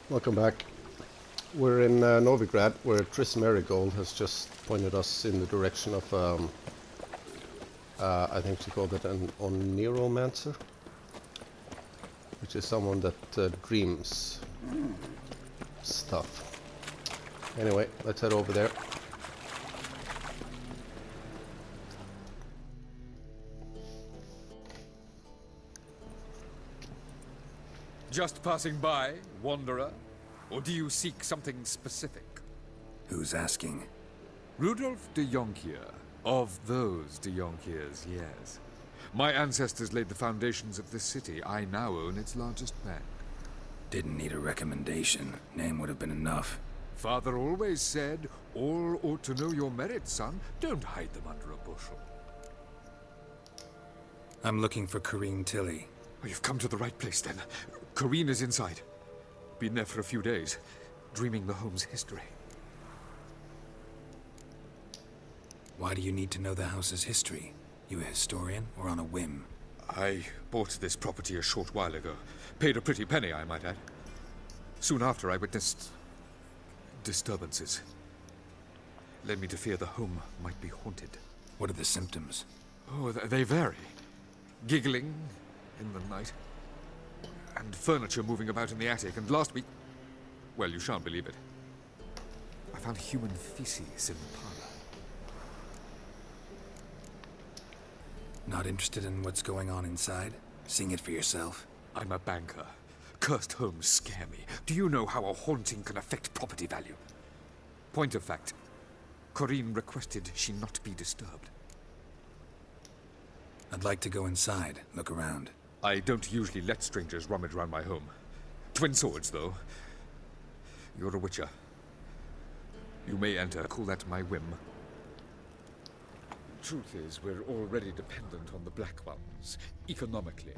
Welcome back. We're in Novigrad, where Triss Marigold has just pointed us in the direction of, I think she called it an Oniromancer, which is someone that dreams stuff. Anyway, let's head over there. Just passing by, wanderer? Or do you seek something specific? Who's asking? Rudolf de Jonkier. Of those de Jonkiers, yes. My ancestors laid the foundations of this city. I now own its largest bank. Didn't need a recommendation. Name would have been enough. Father always said, all ought to know your merits, son. Don't hide them under a bushel. I'm looking for Corrine Tilly. Oh, you've come to the right place, then. Corrine is inside. Been there for a few days, dreaming the home's history. Why do you need to know the house's history? You a historian, or on a whim? I bought this property a short while ago. Paid a pretty penny, I might add. Soon after, I witnessed disturbances. Led me to fear the home might be haunted. What are the symptoms? Oh, they vary. Giggling in the night, and furniture moving about in the attic, and last week... well, you shan't believe it. I found human feces in the parlor. Not interested in what's going on inside? Seeing it for yourself? I'm a banker. Cursed homes scare me. Do you know how a haunting can affect property value? Point of fact, Corrine requested she not be disturbed. I'd like to go inside, look around. I don't usually let strangers rummage around my home. Twin swords, though. You're a witcher. You may enter, call that my whim. Truth is, we're already dependent on the Black Ones, economically.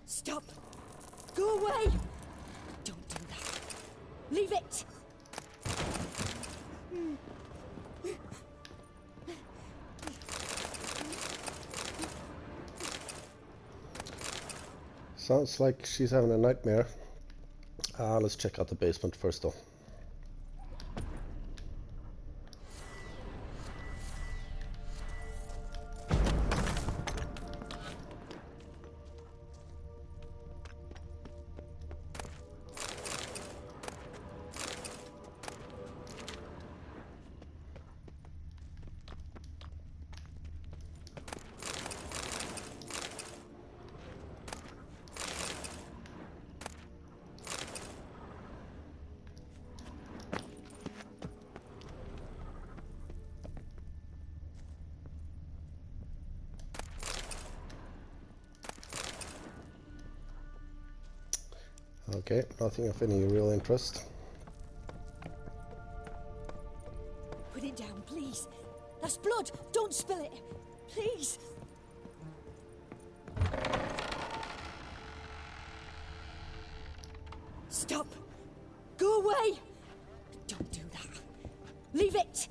Stop! Go away! Don't do that. Leave it! Sounds like she's having a nightmare. Let's check out the basement first, though. Okay, nothing of any real interest. Put it down, please. That's blood! Don't spill it! Please! Stop! Go away! Don't do that. Leave it!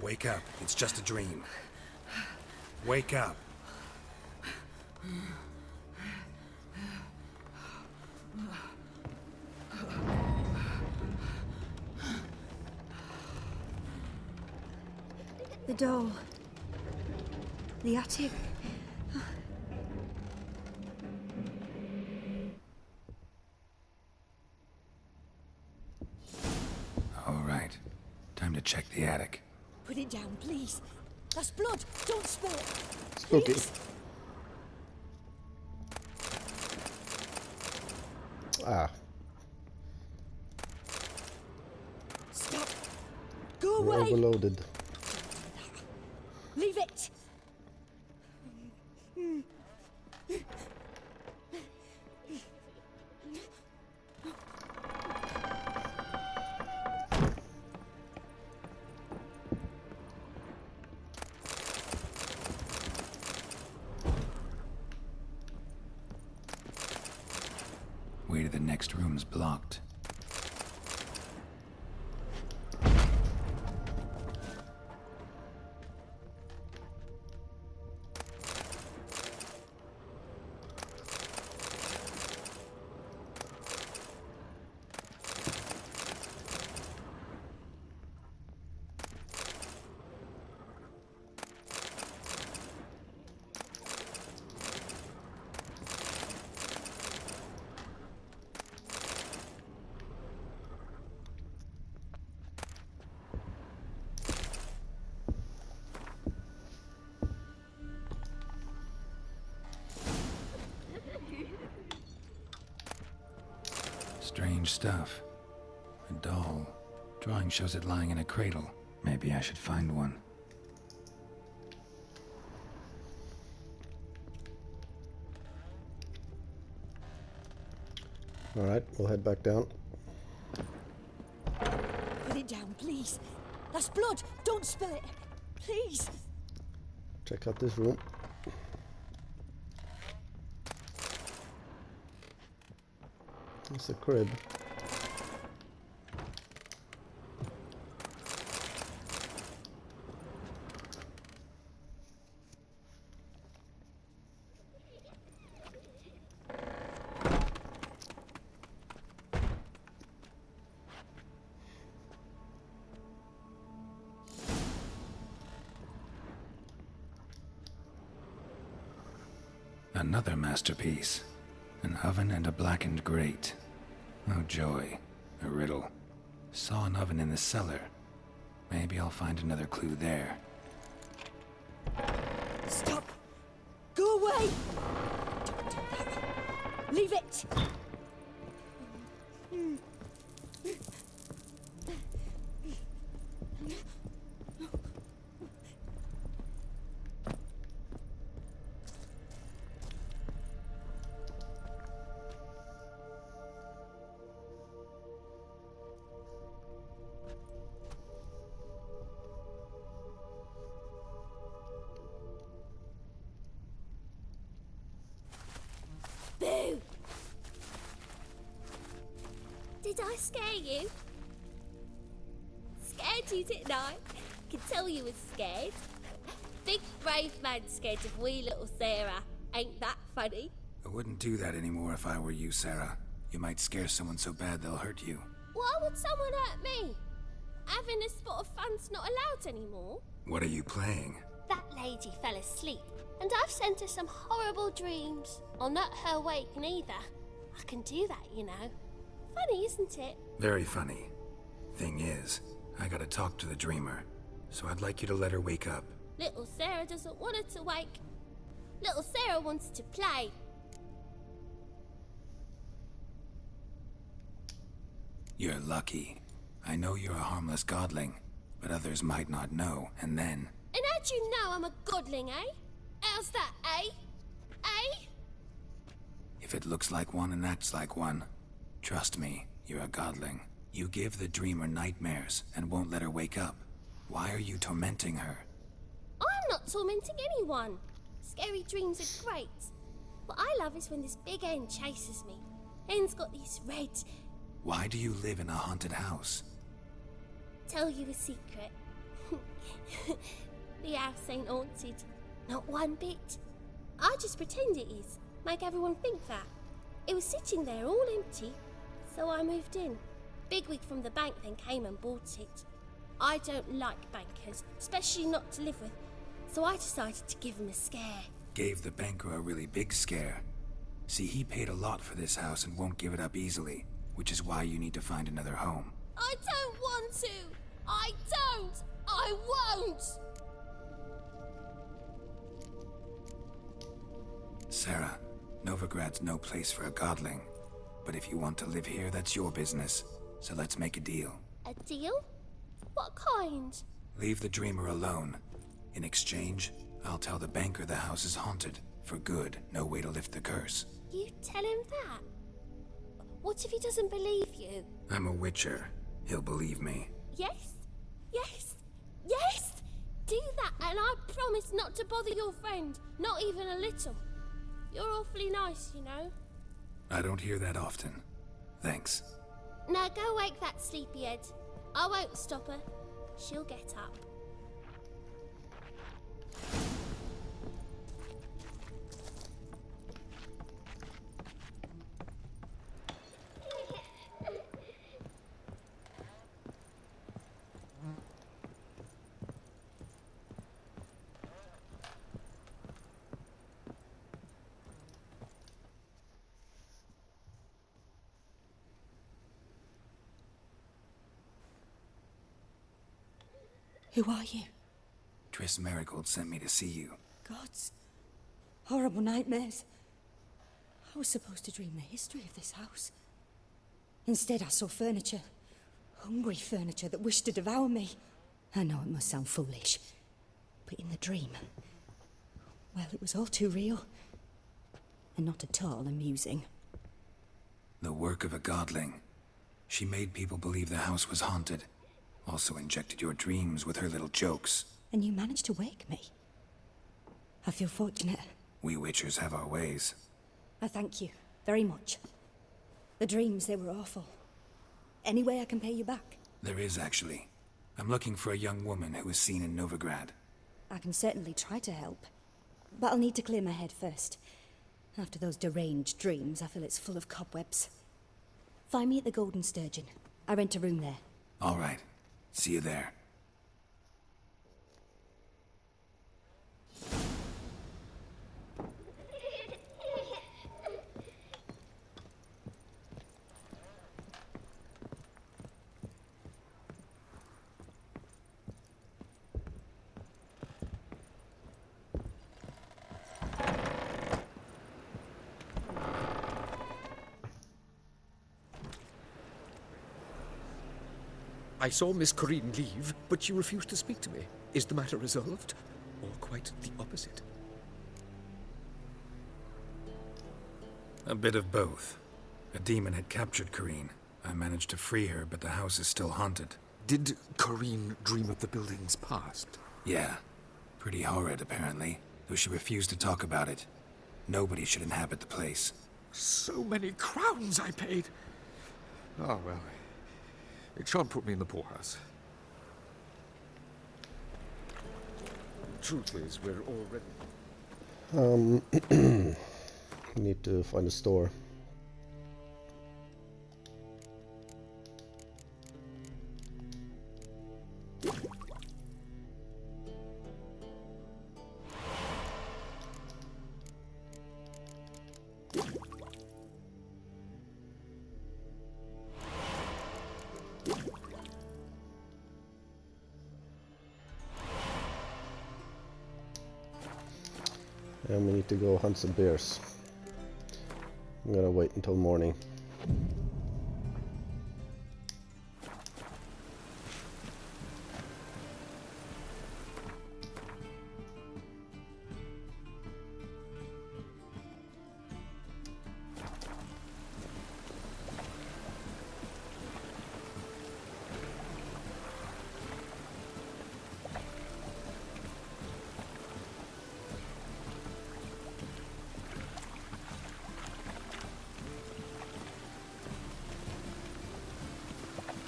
Wake up, it's just a dream. Wake up. The door. The attic. All right. Time to check the attic. Put it down, please. That's blood. Don't spill it. Spooky. Please. Ah, Stop. Go we're away. overloaded. Leave it. Way to the next room's blocked. Strange stuff. A doll. Drawing shows it lying in a cradle. Maybe I should find one. Alright, we'll head back down. Put it down, please. That's blood. Don't spill it. Please. Check out this room. It's a crib. Another masterpiece. An oven and a blackened grate. Oh joy. A riddle. Saw an oven in the cellar. Maybe I'll find another clue there. Stop. Go away. Don't do that. Leave it. Boo! Did I scare you? Scared you, didn't I? Could tell you was scared. Big brave man scared of wee little Sarah. Ain't that funny? I wouldn't do that anymore if I were you, Sarah. You might scare someone so bad they'll hurt you. Why would someone hurt me? Having a spot of fun's not allowed anymore. What are you playing? That lady fell asleep, and I've sent her some horrible dreams. I'll not her wake neither. I can do that, you know. Funny, isn't it? Very funny. Thing is, I gotta talk to the dreamer, so I'd like you to let her wake up. Little Sarah doesn't want her to wake. Little Sarah wants to play. You're lucky. I know you're a harmless godling, but others might not know, and then... And how'd you know I'm a godling, eh? How's that, eh? Eh? If it looks like one and acts like one, trust me, you're a godling. You give the dreamer nightmares and won't let her wake up. Why are you tormenting her? I'm not tormenting anyone. Scary dreams are great. What I love is when this big hen chases me. Hen's got these red... Why do you live in a haunted house? Tell you a secret. The house ain't haunted. Not one bit. I just pretend it is. Make everyone think that. It was sitting there all empty, so I moved in. Bigwig from the bank then came and bought it. I don't like bankers, especially not to live with, so I decided to give him a scare. Gave the banker a really big scare. See, he paid a lot for this house and won't give it up easily, which is why you need to find another home. I don't want to! I don't! I won't! Sarah, Novigrad's no place for a godling. But if you want to live here, that's your business. So let's make a deal. A deal? What kind? Leave the dreamer alone. In exchange, I'll tell the banker the house is haunted. For good, no way to lift the curse. You tell him that? What if he doesn't believe you? I'm a witcher. He'll believe me. Yes? Yes? Yes! Do that, and I promise not to bother your friend. Not even a little. You're awfully nice, you know. I don't hear that often. Thanks. Now go wake that sleepyhead. I won't stop her. She'll get up. Who are you? Triss Marigold sent me to see you. Gods. Horrible nightmares. I was supposed to dream the history of this house. Instead, I saw furniture. Hungry furniture that wished to devour me. I know it must sound foolish, but in the dream, well, it was all too real. And not at all amusing. The work of a godling. She made people believe the house was haunted. Also injected your dreams with her little jokes. And you managed to wake me. I feel fortunate. We witchers have our ways. I thank you very much. The dreams, they were awful. Any way I can pay you back? There is, actually. I'm looking for a young woman who was seen in Novigrad. I can certainly try to help. But I'll need to clear my head first. After those deranged dreams, I feel it's full of cobwebs. Find me at the Golden Sturgeon. I rent a room there. All right. See you there. I saw Miss Corinne leave, but she refused to speak to me. Is the matter resolved? Or quite the opposite? A bit of both. A demon had captured Corinne. I managed to free her, but the house is still haunted. Did Corinne dream of the building's past? Yeah. Pretty horrid, apparently, though she refused to talk about it. Nobody should inhabit the place. So many crowns I paid! Ah, well. It shan't put me in the poorhouse. The truth is, we're already... Need to find a store. And we need to go hunt some bears. I'm gonna wait until morning.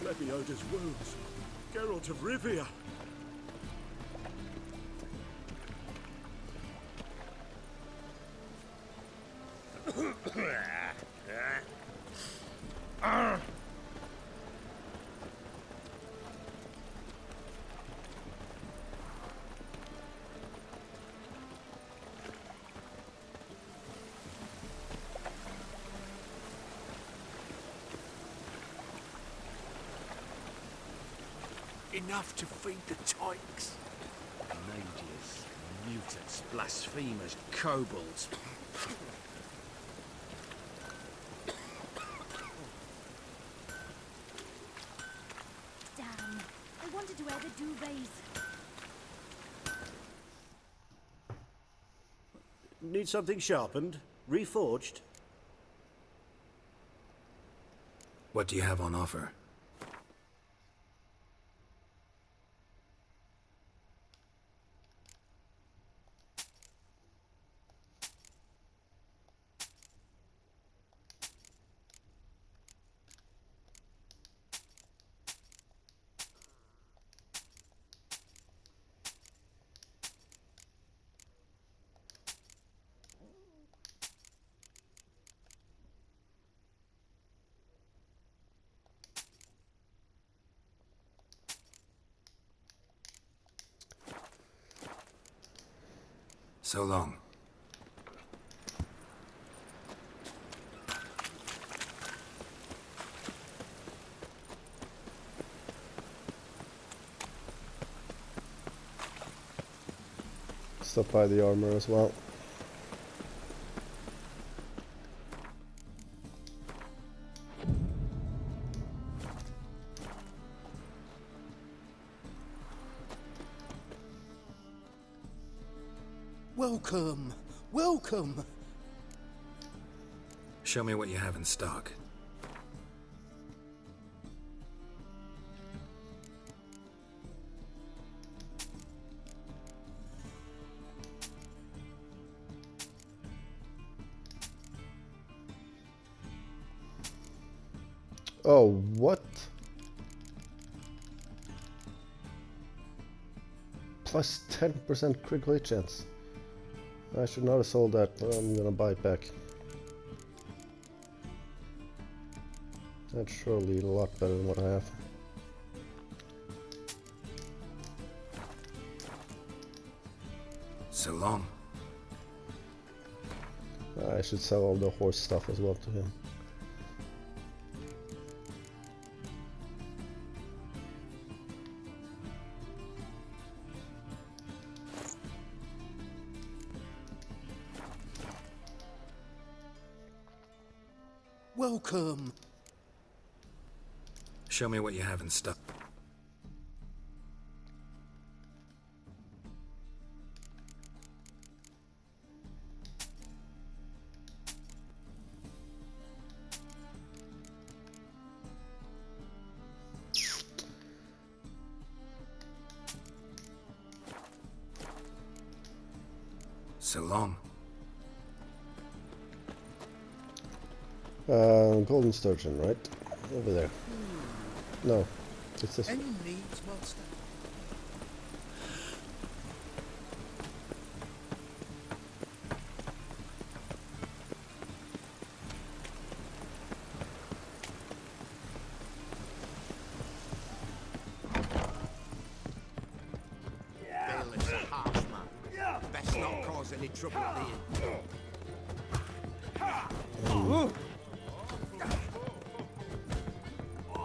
Lebioda's wounds. Geralt of Rivia. Enough to feed the tykes. Mages, mutants, blasphemous kobolds. Damn. I wanted to wear the duvets. Need something sharpened? Reforged? What do you have on offer? So long. Stop by the armor as well. Welcome! Welcome! Show me what you have in stock. Oh, what? Plus 10% critical hit chance. I should not have sold that, but I'm gonna buy it back. That's surely a lot better than what I have. So long. I should sell all the horse stuff as well to him. Welcome! Show me what you have in stock. So long. Golden sturgeon, right? Over there. No, it's this one. Any needs, master? Bill is a harsh man. Best not cause any trouble at the inn.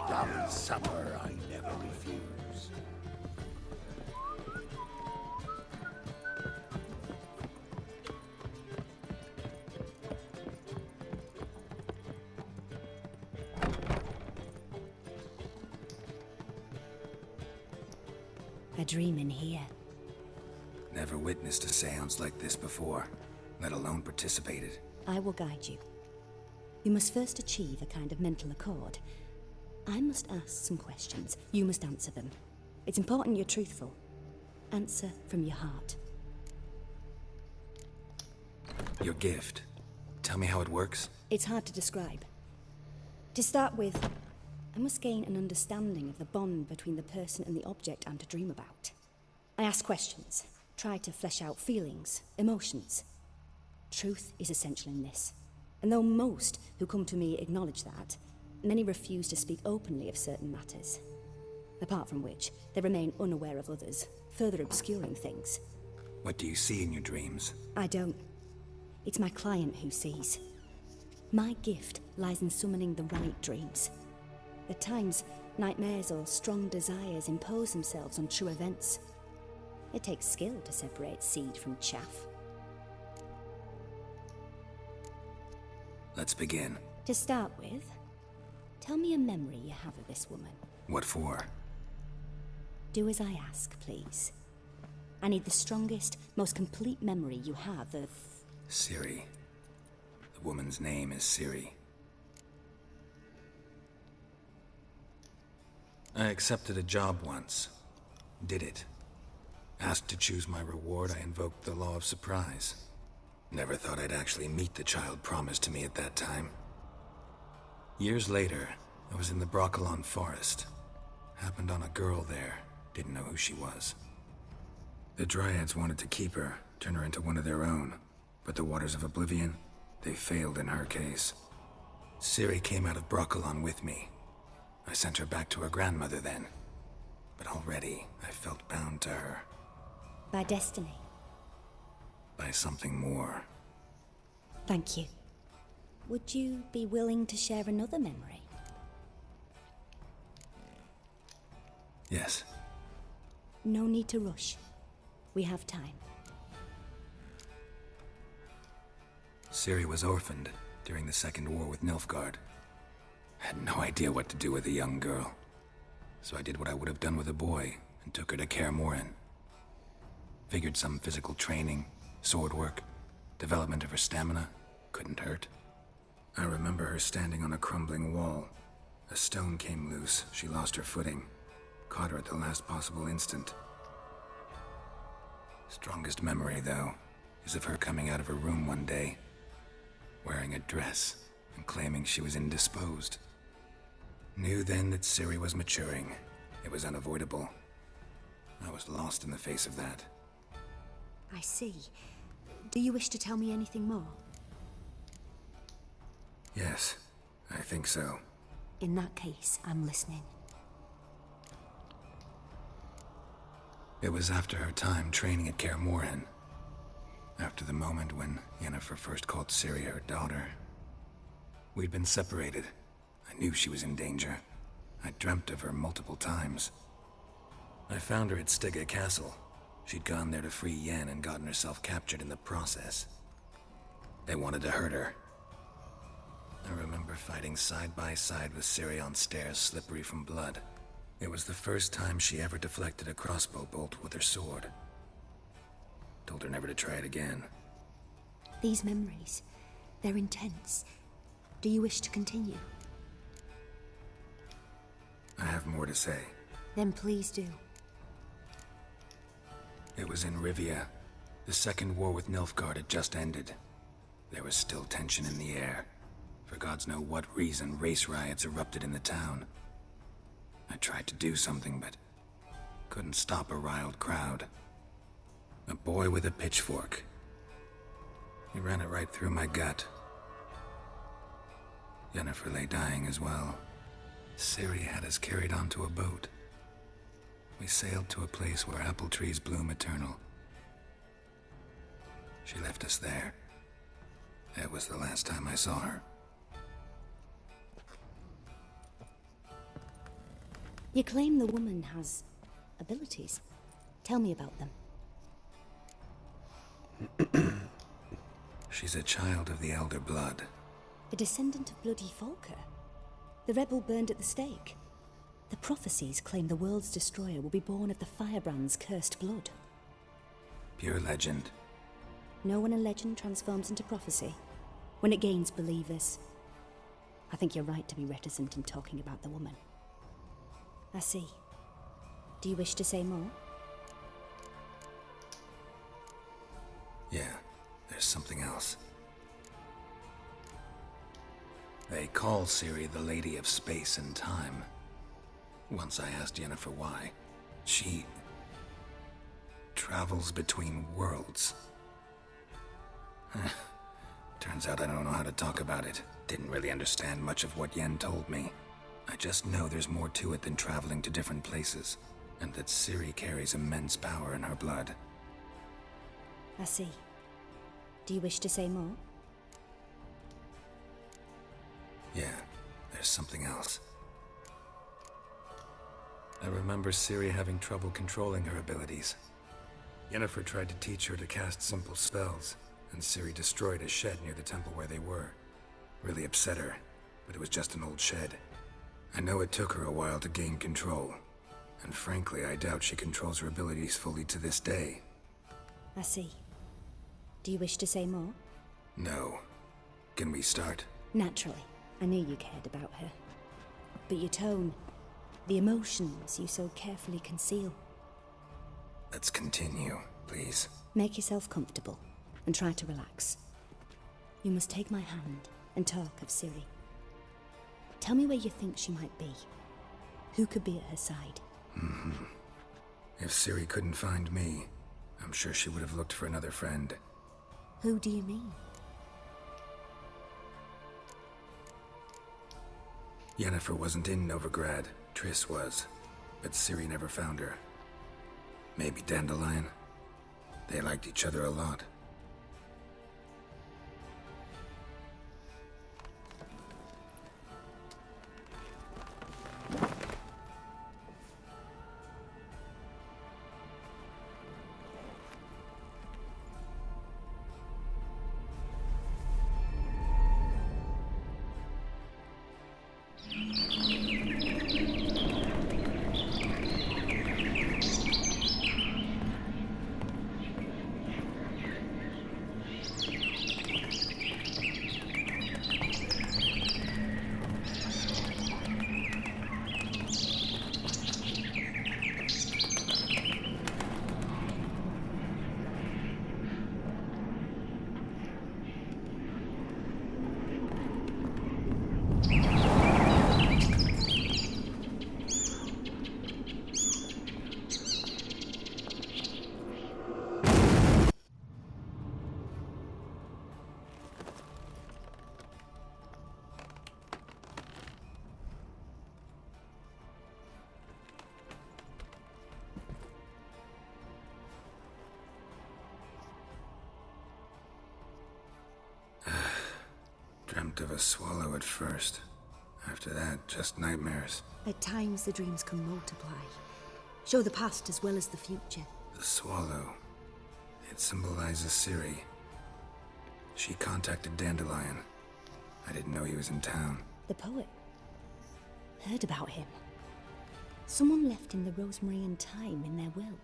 Rum supper I never refuse. A dream in here. Never witnessed a seance like this before, let alone participated. I will guide you. You must first achieve a kind of mental accord. I must ask some questions. You must answer them. It's important you're truthful. Answer from your heart. Your gift. Tell me how it works. It's hard to describe. To start with, I must gain an understanding of the bond between the person and the object I'm to dream about. I ask questions, try to flesh out feelings, emotions. Truth is essential in this. And though most who come to me acknowledge that, many refuse to speak openly of certain matters. Apart from which, they remain unaware of others, further obscuring things. What do you see in your dreams? I don't. It's my client who sees. My gift lies in summoning the right dreams. At times, nightmares or strong desires impose themselves on true events. It takes skill to separate seed from chaff. Let's begin. To start with, tell me a memory you have of this woman. What for? Do as I ask, please. I need the strongest, most complete memory you have of... Ciri. The woman's name is Ciri. I accepted a job once. Did it. Asked to choose my reward, I invoked the law of surprise. Never thought I'd actually meet the child promised to me at that time. Years later, I was in the Broccolon forest. Happened on a girl there. Didn't know who she was. The Dryads wanted to keep her, turn her into one of their own. But the Waters of Oblivion, they failed in her case. Ciri came out of Broccolon with me. I sent her back to her grandmother then. But already, I felt bound to her. By destiny. By something more. Thank you. Would you be willing to share another memory? Yes. No need to rush. We have time. Ciri was orphaned during the Second War with Nilfgaard. Had no idea what to do with a young girl. So I did what I would have done with a boy and took her to Kaer Morhen. Figured some physical training, sword work, development of her stamina couldn't hurt. I remember her standing on a crumbling wall. A stone came loose, she lost her footing. Caught her at the last possible instant. Strongest memory, though, is of her coming out of her room one day, wearing a dress and claiming she was indisposed. Knew then that Ciri was maturing. It was unavoidable. I was lost in the face of that. I see. Do you wish to tell me anything more? Yes, I think so. In that case, I'm listening. It was after her time training at Kaer Morhen. After the moment when Yennefer first called Ciri her daughter. We'd been separated. I knew she was in danger. I dreamt of her multiple times. I found her at Stygga Castle. She'd gone there to free Yen and gotten herself captured in the process. They wanted to hurt her. I remember fighting side by side with Ciri on stairs slippery from blood. It was the first time she ever deflected a crossbow bolt with her sword. Told her never to try it again. These memories, they're intense. Do you wish to continue? I have more to say. Then please do. It was in Rivia. The Second War with Nilfgaard had just ended. There was still tension in the air. For gods know what reason, race riots erupted in the town. I tried to do something, but couldn't stop a riled crowd. A boy with a pitchfork. He ran it right through my gut. Yennefer lay dying as well. Ciri had us carried onto a boat. We sailed to a place where apple trees bloom eternal. She left us there. That was the last time I saw her. You claim the woman has abilities. Tell me about them. She's a child of the Elder Blood. A descendant of bloody Volker. The rebel burned at the stake. The prophecies claim the world's destroyer will be born of the firebrand's cursed blood. Pure legend. Know when a legend transforms into prophecy? When it gains believers. I think you're right to be reticent in talking about the woman. I see. Do you wish to say more? Yeah, there's something else. They call Ciri the Lady of Space and Time. Once I asked Yennefer why. She travels between worlds. Turns out I don't know how to talk about it. Didn't really understand much of what Yen told me. I just know there's more to it than traveling to different places, and that Ciri carries immense power in her blood. I see. Do you wish to say more? Yeah, there's something else. I remember Ciri having trouble controlling her abilities. Yennefer tried to teach her to cast simple spells, and Ciri destroyed a shed near the temple where they were. Really upset her, but it was just an old shed. I know it took her a while to gain control, and frankly, I doubt she controls her abilities fully to this day. I see. Do you wish to say more? No. Can we start? Naturally. I knew you cared about her. But your tone, the emotions you so carefully conceal. Let's continue, please. Make yourself comfortable, and try to relax. You must take my hand and talk of Ciri. Tell me where you think she might be. Who could be at her side? If Ciri couldn't find me, I'm sure she would have looked for another friend. Who do you mean? Yennefer wasn't in Novigrad. Triss was. But Ciri never found her. Maybe Dandelion? They liked each other a lot. Dreamt of a swallow at first. After that, just nightmares. At times the dreams can multiply. Show the past as well as the future. The swallow. It symbolizes Ciri. She contacted Dandelion. I didn't know he was in town. The poet. Heard about him. Someone left him the rosemary and thyme in their will.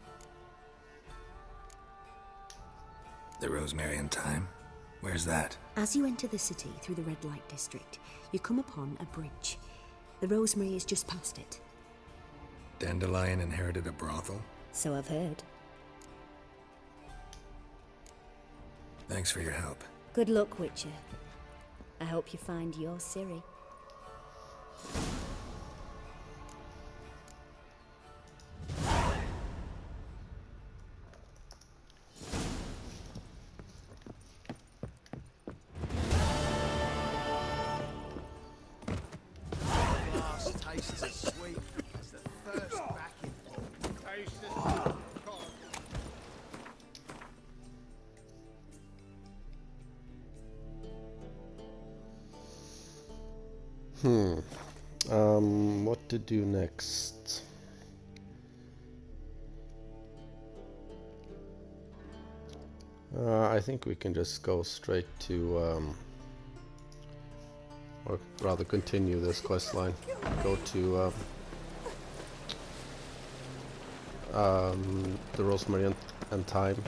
The Rosemary and Thyme? Where's that? As you enter the city through the red light district, you come upon a bridge. The rosemary is just past it. Dandelion inherited a brothel? So I've heard. Thanks for your help. Good luck, Witcher. I hope you find your Ciri. Glass tastes as sweet as the first backing ball. Tastes as What to do next? I think we can just go straight to, or rather continue this quest line. Go to the Rosemary and Thyme.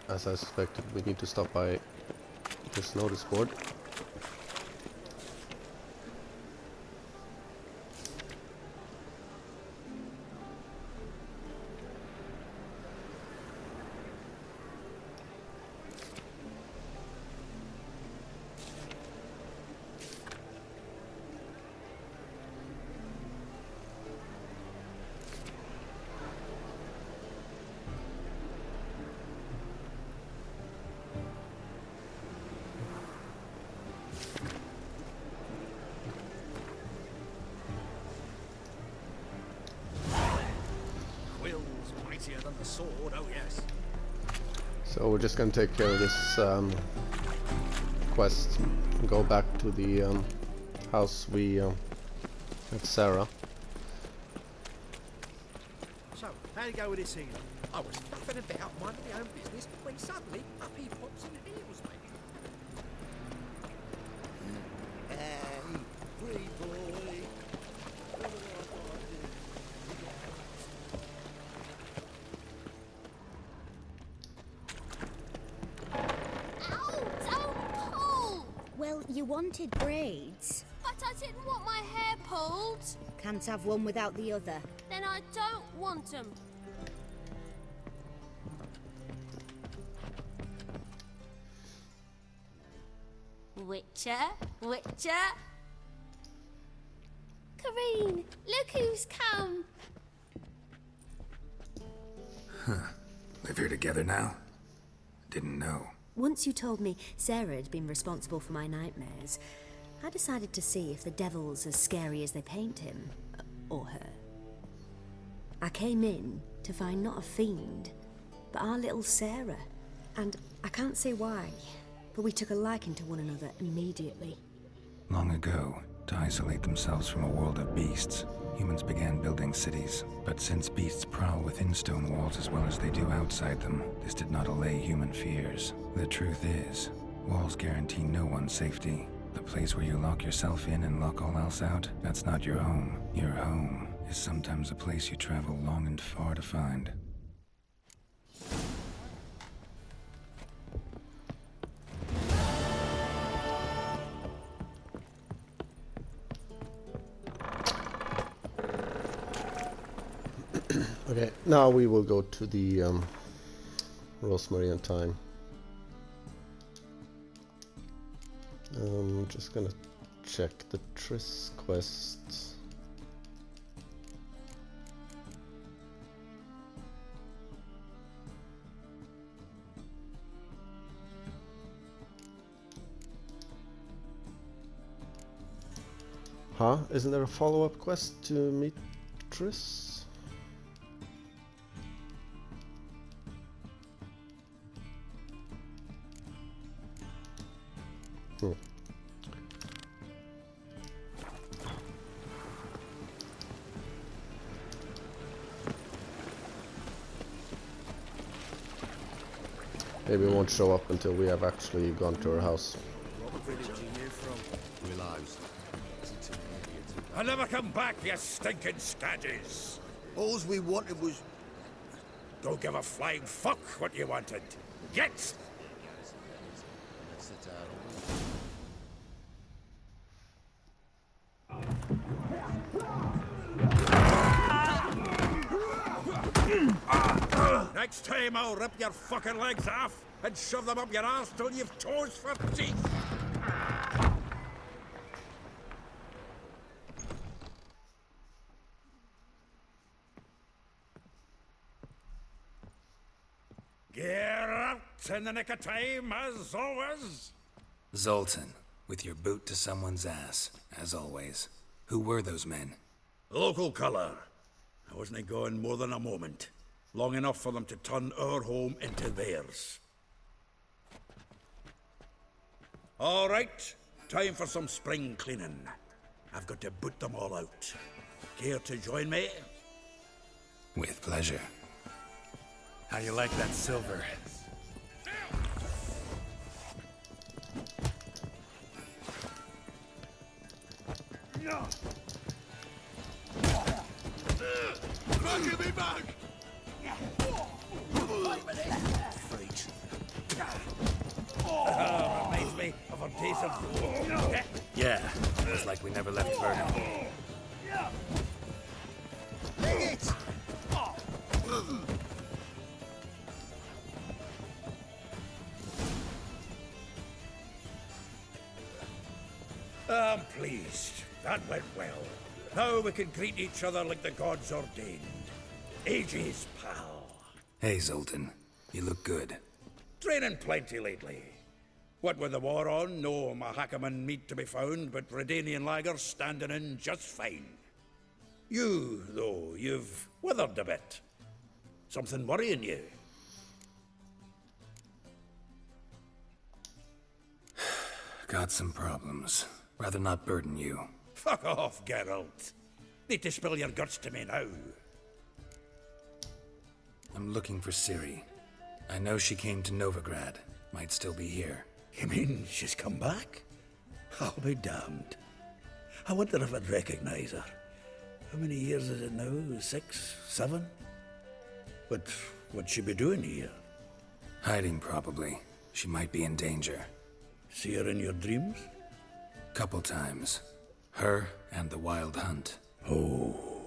As I suspected, we need to stop by this notice board. than the sword, oh yes. So we're just gonna take care of this quest and go back to the house we met Sarah. So, how'd it go with this healer? I was faffing about minding my own business when suddenly up he pops and heals me. Hey, free boy. Ow! Don't pull! Well, you wanted braids. But I didn't want my hair pulled. Can't have one without the other. Then I don't want them. Witcher, Witcher. Kareen, look who's come. Live here together now? Didn't know. Once you told me Sarah had been responsible for my nightmares, I decided to see if the devil's as scary as they paint him. Or her. I came in to find not a fiend, but our little Sarah. And I can't say why, but we took a liking to one another immediately. Long ago, to isolate themselves from a world of beasts, humans began building cities. But since beasts prowl within stone walls as well as they do outside them, this did not allay human fears. The truth is, walls guarantee no one's safety. The place where you lock yourself in and lock all else out, that's not your home. Your home is sometimes a place you travel long and far to find. Okay, now we will go to the Rosemary and Thyme. Just gonna check the Triss quest. Huh? Isn't there a follow-up quest to meet Triss? Maybe it won't show up until we have actually gone to her house. What village are you from? Willows. I'll never come back, you stinking scadges! All we wanted was... Don't give a flying fuck what you wanted. Get! Next time I'll rip your fucking legs off and shove them up your arse till you've toes for teeth! Geralt, in the nick of time, as always. Zoltan, with your boot to someone's ass, as always. Who were those men? Local colour. I wasn't going more than a moment. Long enough for them to turn our home into theirs. All right, time for some spring cleaning. I've got to boot them all out. Care to join me? With pleasure. How you like that silver? Give me back! Reminds me of our days of... Yeah, it's like we never left Vernon. It! I'm pleased. That went well. Now we can greet each other like the gods ordained. Ages, pal. Hey, Zoltan. You look good. Training plenty lately. What with the war on, no Mahakaman meat to be found, but Redanian lagers standing in just fine. You, though, you've withered a bit. Something worrying you? Got some problems. Rather not burden you. Fuck off, Geralt. Need to spill your guts to me now. I'm looking for Ciri. I know she came to Novigrad. Might still be here. You mean she's come back? I'll be damned. I wonder if I'd recognize her. How many years is it now? 6, 7? But what'd she be doing here? Hiding, probably. She might be in danger. See her in your dreams? Couple times. Her and the Wild Hunt. Oh,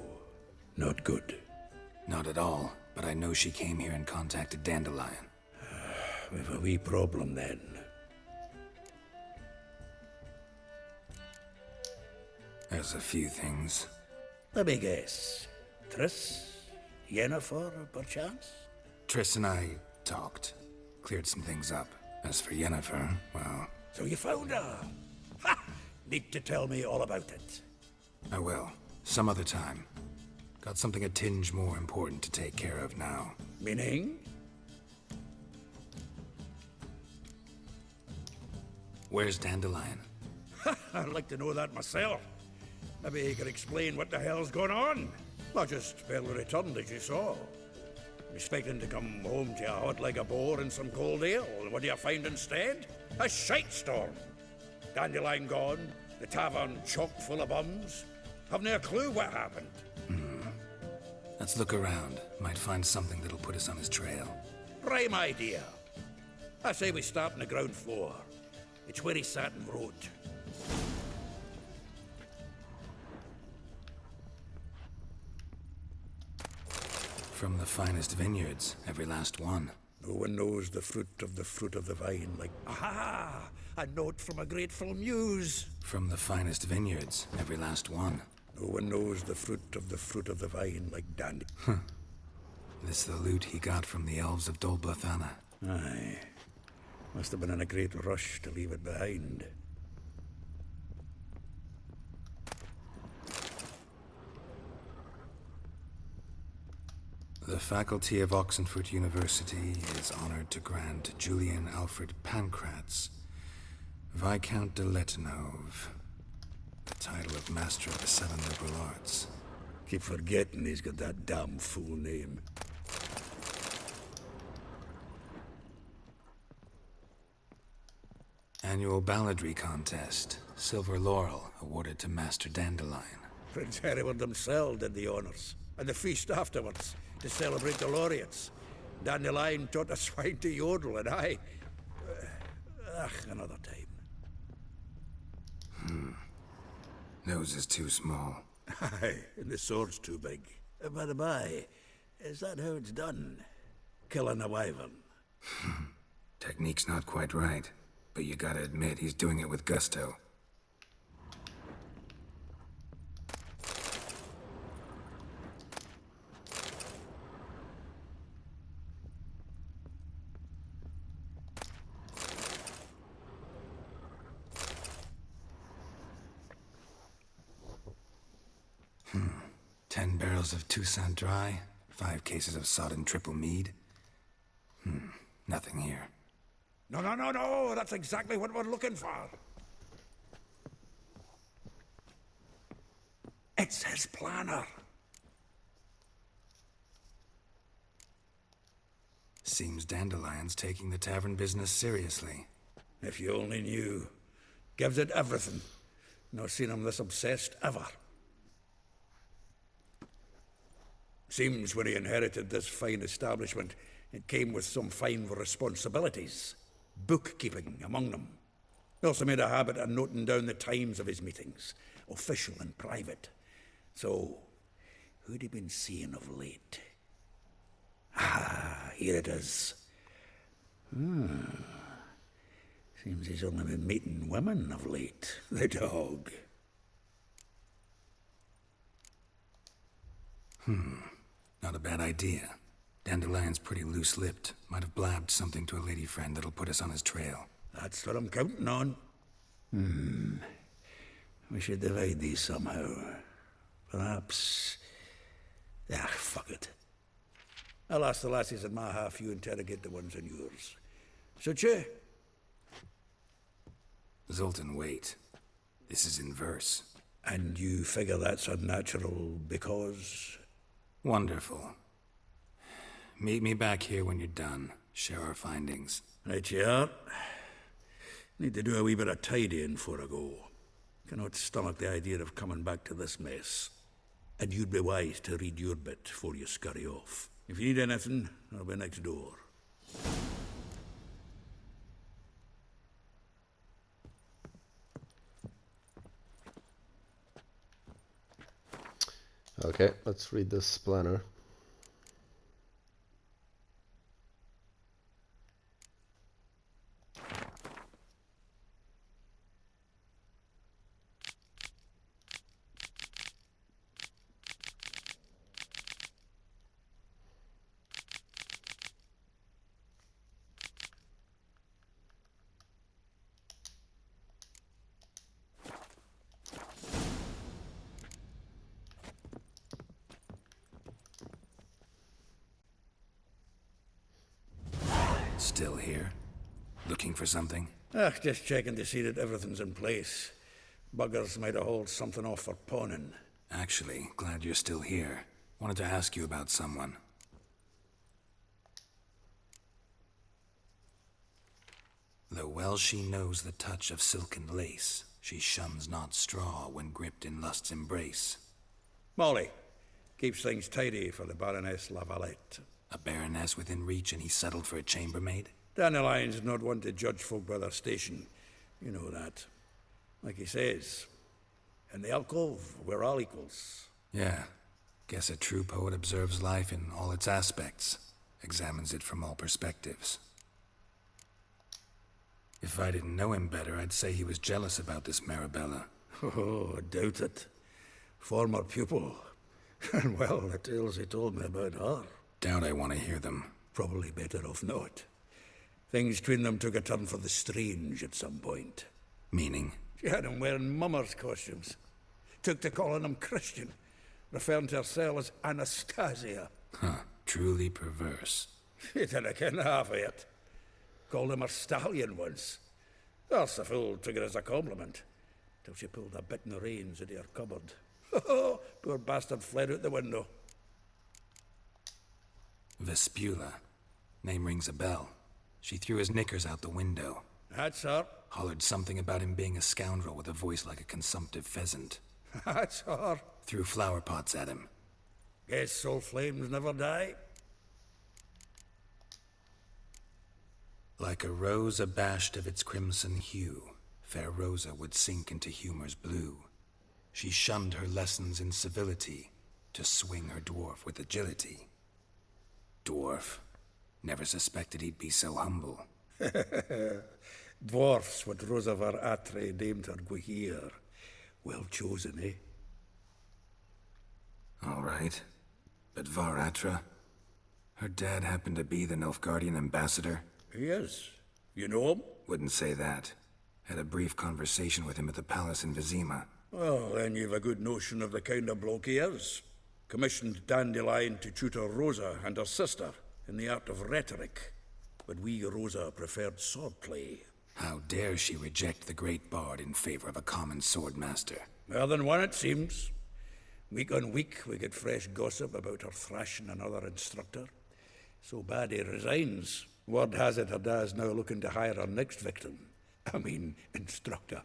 not good. Not at all, but I know she came here and contacted Dandelion. We've a wee problem then. There's a few things. Let me guess. Triss? Yennefer, perchance? Triss and I talked. Cleared some things up. As for Yennefer, well... So you found her? Ha! Need to tell me all about it. I will. Some other time. Got something a tinge more important to take care of now. Meaning? Where's Dandelion? I'd like to know that myself. Maybe you could explain what the hell's going on. I just barely returned, as you saw. Expecting to come home to a hut like a boar and some cold ale, and what do you find instead? A shitestorm. Dandelion gone, the tavern chock full of bums. Haven't a clue what happened. Let's look around. Might find something that'll put us on his trail. Prime idea. I say we start on the ground floor. It's where he sat and wrote. From the finest vineyards, every last one. No one knows the fruit of the vine like... Aha! A note from a grateful muse. From the finest vineyards, every last one. No one knows the fruit of the vine like Dandy. This the loot he got from the elves of Dol Blathanna. Aye. Must have been in a great rush to leave it behind. The faculty of Oxenfurt University is honored to grant Julian Alfred Pancratz, Viscount de Letenove, the title of Master of the Seven Liberal Arts. Keep forgetting he's got that damn fool name. Annual balladry contest. Silver Laurel awarded to Master Dandelion. Prince Hereward himself did the honors, and the feast afterwards, to celebrate the laureates. Dandelion taught the swine to yodel, and I... another time. Nose is too small. Aye, and the sword's too big. By the by, is that how it's done? Killing a wyvern? Technique's not quite right, but you gotta admit he's doing it with gusto. Of Toussaint Dry, 5 cases of sodden triple mead. Nothing here. No, that's exactly what we're looking for. It's his planner. Seems Dandelion's taking the tavern business seriously. If you only knew. Gives it everything. Not seen him this obsessed ever. Seems when he inherited this fine establishment, it came with some fine responsibilities. Bookkeeping among them. He also made a habit of noting down the times of his meetings, official and private. So, who'd he been seeing of late? Ah, here it is. Seems he's only been meeting women of late, the dog. Not a bad idea. Dandelion's pretty loose-lipped. Might have blabbed something to a lady friend that'll put us on his trail. That's what I'm counting on. We should divide these somehow. Perhaps... fuck it. I'll ask the lassies in my half, you interrogate the ones in yours. Suit you? Zoltan, wait. This is in verse. And you figure that's unnatural because... Wonderful. Meet me back here when you're done. Share our findings. Right you are. Need to do a wee bit of tidying before I go. Cannot stomach the idea of coming back to this mess. And you'd be wise to read your bit before you scurry off. If you need anything, I'll be next door. Okay, let's read this planner. Still here? Looking for something? Just checking to see that everything's in place. Buggers might have hauled something off for pawning. Actually, glad you're still here. Wanted to ask you about someone. Though well she knows the touch of silken lace, she shuns not straw when gripped in lust's embrace. Molly, keeps things tidy for the Baroness Lavalette. A baroness within reach and he settled for a chambermaid? Dandelion's not one to judge folk by their station. You know that. Like he says, in the alcove, we're all equals. Yeah. Guess a true poet observes life in all its aspects, examines it from all perspectives. If I didn't know him better, I'd say he was jealous about this Marabella. Oh, I doubt it. Former pupil. And well, the tales he told me about her. Doubt I want to hear them. Probably better off not. Things between them took a turn for the strange at some point. Meaning? She had him wearing mummers' costumes. Took to calling him Christian, referring to herself as Anastasia. Huh, truly perverse. She didn't ken half of it. Called him her stallion once. That's the fool took it as a compliment. Till she pulled a bit in the reins into her cupboard. Poor bastard fled out the window. Vespula. Name rings a bell. She threw his knickers out the window. That's her. Hollered something about him being a scoundrel with a voice like a consumptive pheasant. That's her. Threw flower pots at him. Guess soul flames never die. Like a rose abashed of its crimson hue, fair Rosa would sink into humor's blue. She shunned her lessons in civility, to swing her dwarf with agility. Dwarf. Never suspected he'd be so humble. Dwarfs what Rosa var Atre named her Guihir. Well chosen, eh? All right. But Var Atra? Her dad happened to be the Nilfgaardian ambassador? He is. You know him? Wouldn't say that. Had a brief conversation with him at the palace in Vizima. Well, then you've a good notion of the kind of bloke he is. Commissioned Dandelion to tutor Rosa and her sister in the art of rhetoric. But we, Rosa, preferred swordplay. How dare she reject the great bard in favor of a common swordmaster? More than one, it seems. Week on week, we get fresh gossip about her thrashing another instructor. So bad he resigns. Word has it her dad's now looking to hire her next victim. I mean, instructor.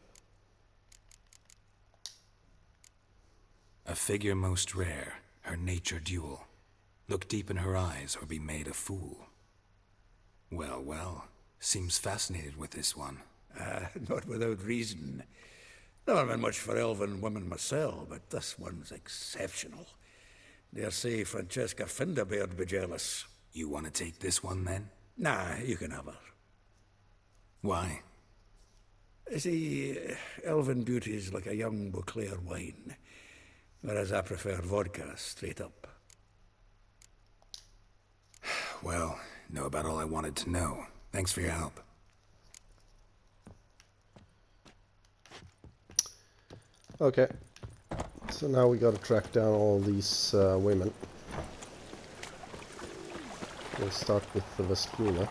A figure most rare, her nature dual. Look deep in her eyes or be made a fool. Well, well, seems fascinated with this one. Not without reason. Never been much for elven women myself, but this one's exceptional. Dare say Francesca Finderbeard be jealous. You want to take this one, then? Nah, you can have her. Why? See, elven beauty's like a young Beauclair wine, whereas I prefer vodka straight up. Well, know about all I wanted to know. Thanks for your help. Okay, so now we gotta track down all these women. can start with the Vespula.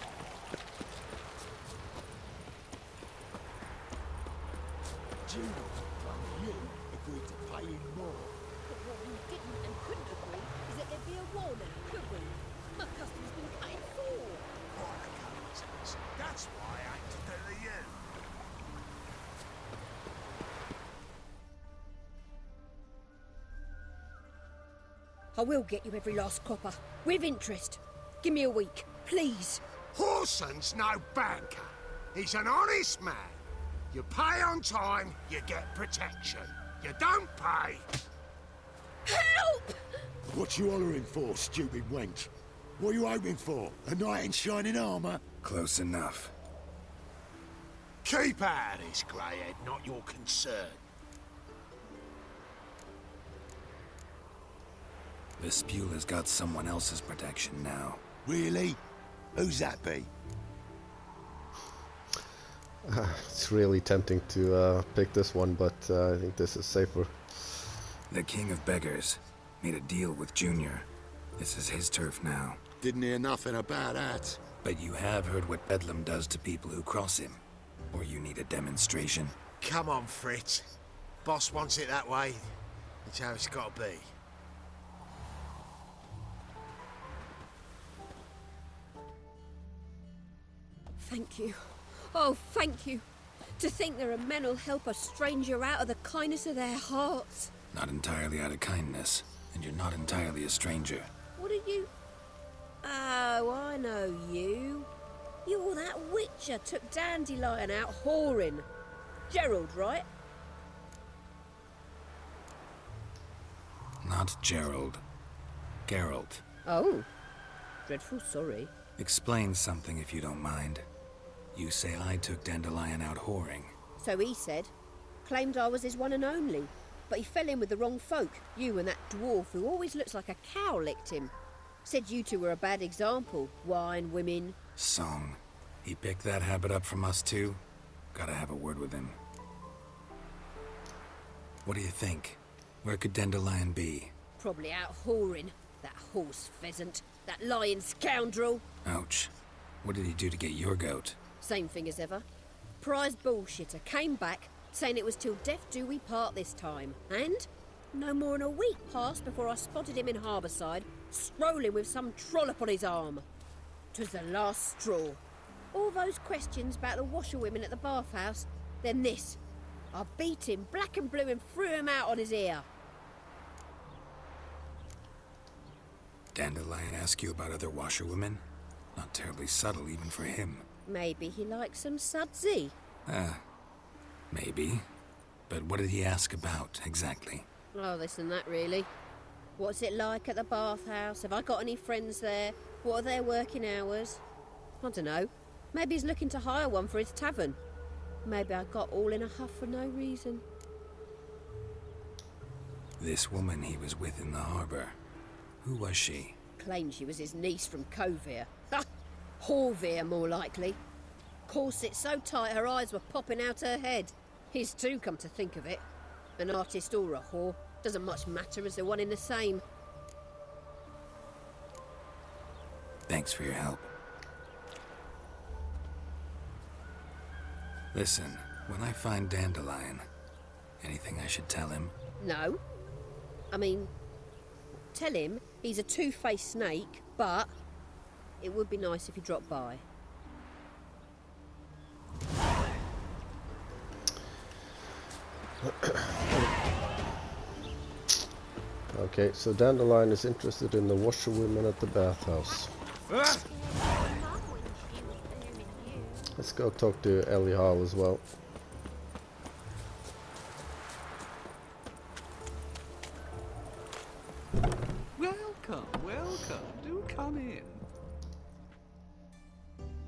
You agreed to pay him more. But what we didn't and couldn't agree is that there'd be a war now, could we? My custom's been cut in four. What a coincidence. That's why I ain't to do to you. I will get you every last copper, with interest. Give me a week, please. Horson's no banker. He's an honest man. You pay on time, you get protection. You don't pay. Help! What you hollering for, stupid wench? What are you hoping for? A knight in shining armour? Close enough. Keep out of this, greyhead, not your concern. Vespula's got someone else's protection now. Really? Who's that be? It's really tempting to pick this one, but I think this is safer. The King of Beggars made a deal with Junior. This is his turf now. Didn't hear nothing about that. But you have heard what Bedlam does to people who cross him. Or you need a demonstration? Come on, Fritz. Boss wants it that way. It's how it's got to be. Thank you. Oh, thank you. To think there are men who'll help a stranger out of the kindness of their hearts. Not entirely out of kindness, and you're not entirely a stranger. What are you... Oh, I know you. You're that witcher took Dandelion out whoring. Geralt, right? Not Gerald. Geralt. Oh. Dreadful sorry. Explain something if you don't mind. You say I took Dandelion out whoring. So he said. Claimed I was his one and only. But he fell in with the wrong folk. You and that dwarf who always looks like a cow licked him. Said you two were a bad example. Wine, women. Song. He picked that habit up from us too? Gotta have a word with him. What do you think? Where could Dandelion be? Probably out whoring. That horse pheasant. That lying scoundrel. Ouch. What did he do to get your goat? Same thing as ever. Prize bullshitter came back, saying it was till death do we part this time. And no more than a week passed before I spotted him in Harbourside, strolling with some trollop on his arm. 'Twas the last straw. All those questions about the washerwomen at the bathhouse, then this. I beat him black and blue and threw him out on his ear. Dandelion ask you about other washerwomen? Not terribly subtle even for him. Maybe he likes some sudsy. Maybe. But what did he ask about, exactly? Oh, this and that, really. What's it like at the bathhouse? Have I got any friends there? What are their working hours? I don't know. Maybe he's looking to hire one for his tavern. Maybe I got all in a huff for no reason. This woman he was with in the harbor. Who was she? Claimed she was his niece from Kovir. Ha! Horvir, more likely. Corset so tight her eyes were popping out her head. His too, come to think of it. An artist or a whore. Doesn't much matter as they're one in the same. Thanks for your help. Listen, when I find Dandelion, anything I should tell him? No. I mean, tell him he's a two-faced snake, but it would be nice if he dropped by. Okay, so Dandelion is interested in the washerwomen at the bathhouse. Let's go talk to Ellie Hall as well. Welcome, welcome. Do come in.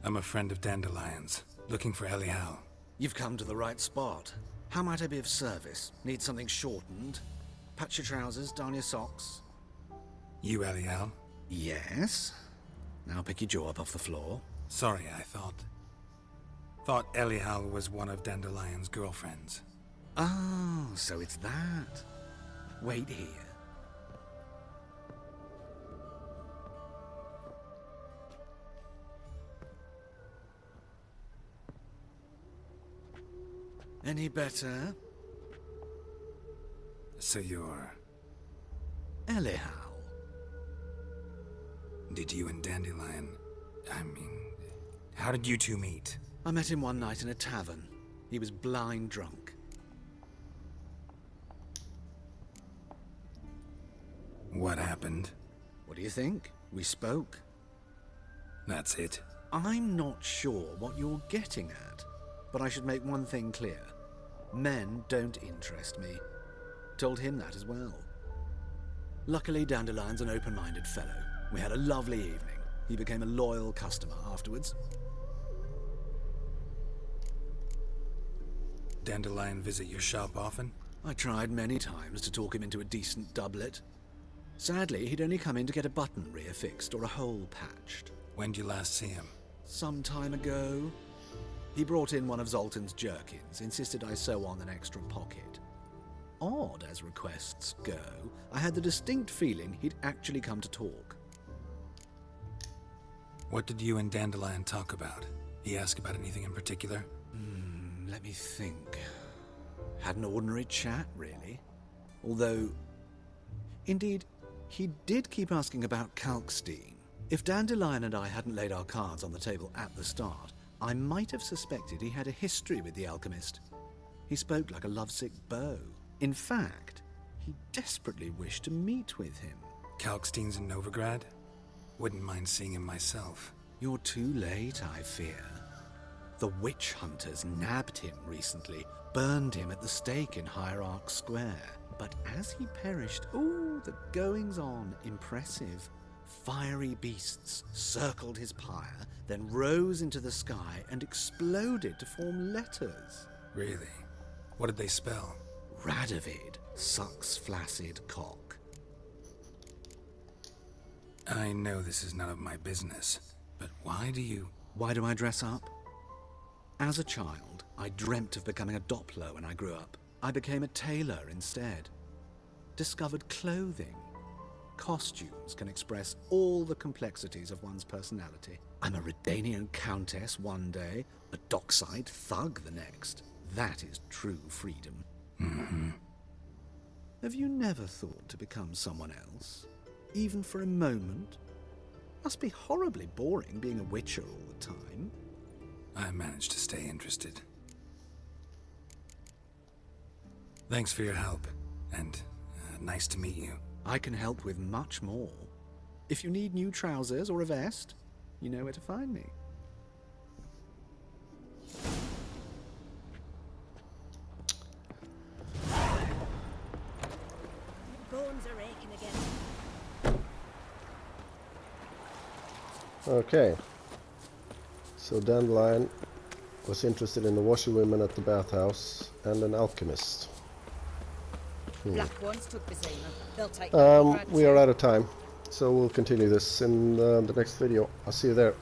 I'm a friend of Dandelion's, looking for Ellie Hall. You've come to the right spot. How might I be of service? Need something shortened? Patch your trousers, darn your socks. You Ellie Hall? Yes. Now pick your jaw up off the floor. Sorry, I thought Ellie Hall was one of Dandelion's girlfriends. Oh, so it's that. Wait here. Any better? So you're... Anyhow. Did you and Dandelion... I mean... How did you two meet? I met him one night in a tavern. He was blind drunk. What happened? What do you think? We spoke. That's it? I'm not sure what you're getting at, but I should make one thing clear. Men don't interest me. Told him that as well. Luckily, Dandelion's an open-minded fellow. We had a lovely evening. He became a loyal customer afterwards. Dandelion visit your shop often? I tried many times to talk him into a decent doublet. Sadly, he'd only come in to get a button reaffixed or a hole patched. When did you last see him? Some time ago. He brought in one of Zoltan's jerkins, insisted I sew on an extra pocket. Odd as requests go, I had the distinct feeling he'd actually come to talk. What did you and Dandelion talk about? He asked about anything in particular? Let me think. Had an ordinary chat, really. Although, indeed, he did keep asking about Kalkstein. If Dandelion and I hadn't laid our cards on the table at the start, I might have suspected he had a history with the alchemist. He spoke like a lovesick beau. In fact, he desperately wished to meet with him. Kalkstein's in Novigrad? Wouldn't mind seeing him myself. You're too late, I fear. The witch hunters nabbed him recently, burned him at the stake in Hierarch Square. But as he perished, the goings-on, impressive. Fiery beasts circled his pyre, then rose into the sky and exploded to form letters. Really? What did they spell? Radovid, sucks flaccid cock. I know this is none of my business, but why do I dress up? As a child, I dreamt of becoming a Doppler when I grew up. I became a tailor instead. Discovered clothing. Costumes can express all the complexities of one's personality. I'm a Redanian countess one day, a dockside thug the next. That is true freedom. Mm-hmm. Have you never thought to become someone else? Even for a moment? Must be horribly boring being a witcher all the time. I managed to stay interested. Thanks for your help, and nice to meet you. I can help with much more. If you need new trousers or a vest, you know where to find me. Bones are aching again. Okay. So Dandelion was interested in the washerwomen at the bathhouse and an alchemist. Black ones took the Zima. They'll take We are out of time, so we'll continue this in the next video. I'll see you there.